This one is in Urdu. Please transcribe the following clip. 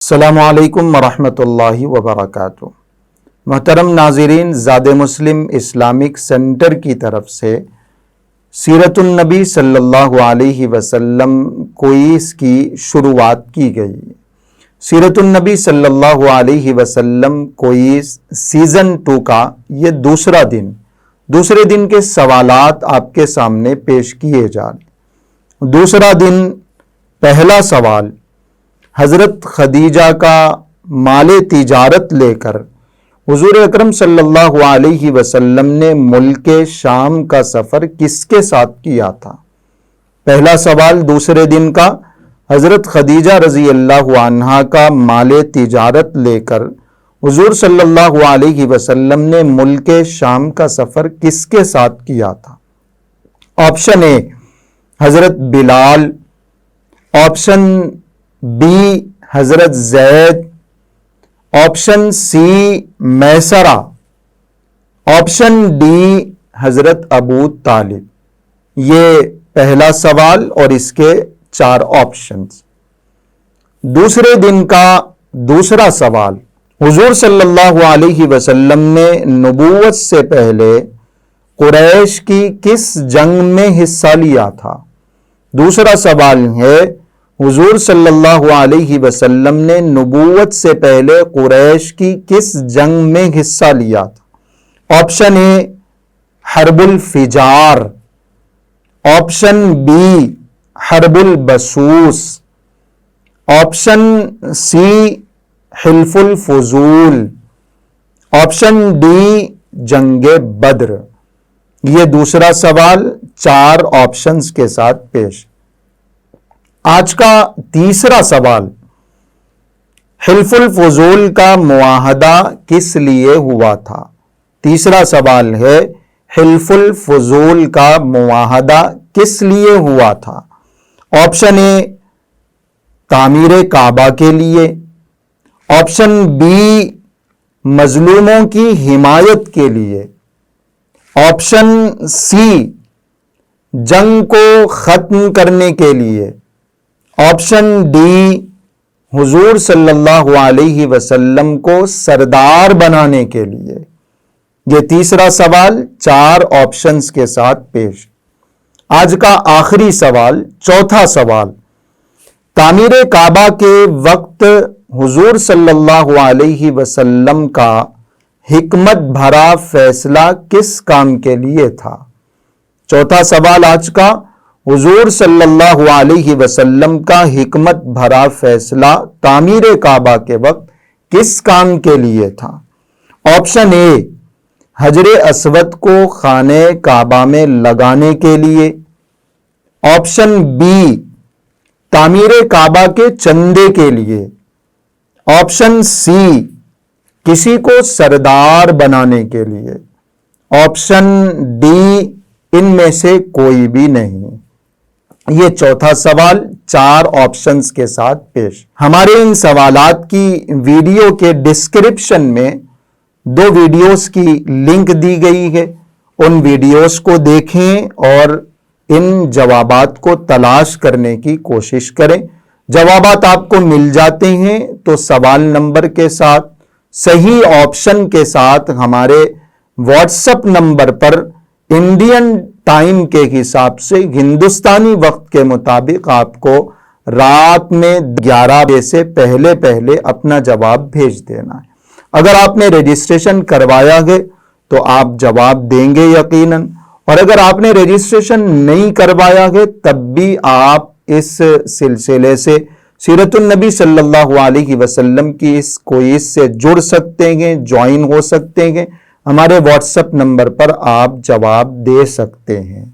السلام علیکم ورحمۃ اللہ وبرکاتہ۔ محترم ناظرین، زاد مسلم اسلامک سینٹر کی طرف سے سیرت النبی صلی اللہ علیہ وسلم کوئز کی شروعات کی گئی۔ سیرت النبی صلی اللہ علیہ وسلم کوئز سیزن 2 کا یہ دوسرے دن کے سوالات آپ کے سامنے پیش کیے جا رہے۔ دوسرا دن، پہلا سوال، حضرت خدیجہ کا مال تجارت لے کر حضور اکرم صلی اللہ علیہ وسلم نے ملک شام کا سفر کس کے ساتھ کیا تھا؟ پہلا سوال دوسرے دن کا، حضرت خدیجہ رضی اللہ عنہا کا مال تجارت لے کر حضور صلی اللہ علیہ وسلم نے ملک شام کا سفر کس کے ساتھ کیا تھا؟ آپشن اے حضرت بلال، آپشن بی حضرت زید، آپشن سی میسرہ، آپشن ڈی حضرت ابو طالب۔ یہ پہلا سوال اور اس کے 4 آپشنز۔ دوسرے دن کا دوسرا سوال، حضور صلی اللہ علیہ وسلم نے نبوت سے پہلے قریش کی کس جنگ میں حصہ لیا تھا؟ دوسرا سوال ہے، حضور صلی اللہ علیہ وسلم نے نبوت سے پہلے قریش کی کس جنگ میں حصہ لیا تھا؟ آپشن اے حرب الفجار، آپشن بی حرب البسوس، آپشن سی حلف الفضول، آپشن ڈی جنگ بدر۔ یہ دوسرا سوال 4 آپشنز کے ساتھ پیش۔ آج کا تیسرا سوال، حلف الفضول کا معاہدہ کس لیے ہوا تھا؟ تیسرا سوال ہے، حلف الفضول کا معاہدہ کس لیے ہوا تھا؟ آپشن اے تعمیر کعبہ کے لیے، آپشن بی مظلوموں کی حمایت کے لیے، آپشن سی جنگ کو ختم کرنے کے لیے، آپشن ڈی حضور صلی اللہ علیہ وسلم کو سردار بنانے کے لیے۔ یہ تیسرا سوال 4 آپشنز کے ساتھ پیش۔ آج کا آخری سوال، چوتھا سوال، تعمیر کعبہ کے وقت حضور صلی اللہ علیہ وسلم کا حکمت بھرا فیصلہ کس کام کے لیے تھا؟ چوتھا سوال آج کا، حضور صلی اللہ علیہ وسلم کا حکمت بھرا فیصلہ تعمیر کعبہ کے وقت کس کام کے لیے تھا؟ آپشن اے حجر اسود کو خانہ کعبہ میں لگانے کے لیے، آپشن بی تعمیر کعبہ کے چندے کے لیے، آپشن سی کسی کو سردار بنانے کے لیے، آپشن ڈی ان میں سے کوئی بھی نہیں۔ یہ چوتھا سوال 4 آپشنز کے ساتھ پیش۔ ہمارے ان سوالات کی ویڈیو کے ڈسکرپشن میں 2 ویڈیوز کی لنک دی گئی ہے، ان ویڈیوز کو دیکھیں اور ان جوابات کو تلاش کرنے کی کوشش کریں۔ جوابات آپ کو مل جاتے ہیں تو سوال نمبر کے ساتھ صحیح آپشن کے ساتھ ہمارے واٹس ایپ نمبر پر انڈین ٹائم کے حساب سے ہندوستانی وقت کے مطابق آپ کو رات میں 11 بجے سے پہلے اپنا جواب بھیج دینا ہے۔ اگر آپ نے رجسٹریشن کروایا ہے تو آپ جواب دیں گے یقیناً، اور اگر آپ نے رجسٹریشن نہیں کروایا ہے تب بھی آپ اس سلسلے سے سیرت النبی صلی اللہ علیہ وسلم کی اس کوئز سے جڑ سکتے ہیں، جوائن ہو سکتے ہیں۔ ہمارے واٹس ایپ نمبر پر آپ جواب دے سکتے ہیں۔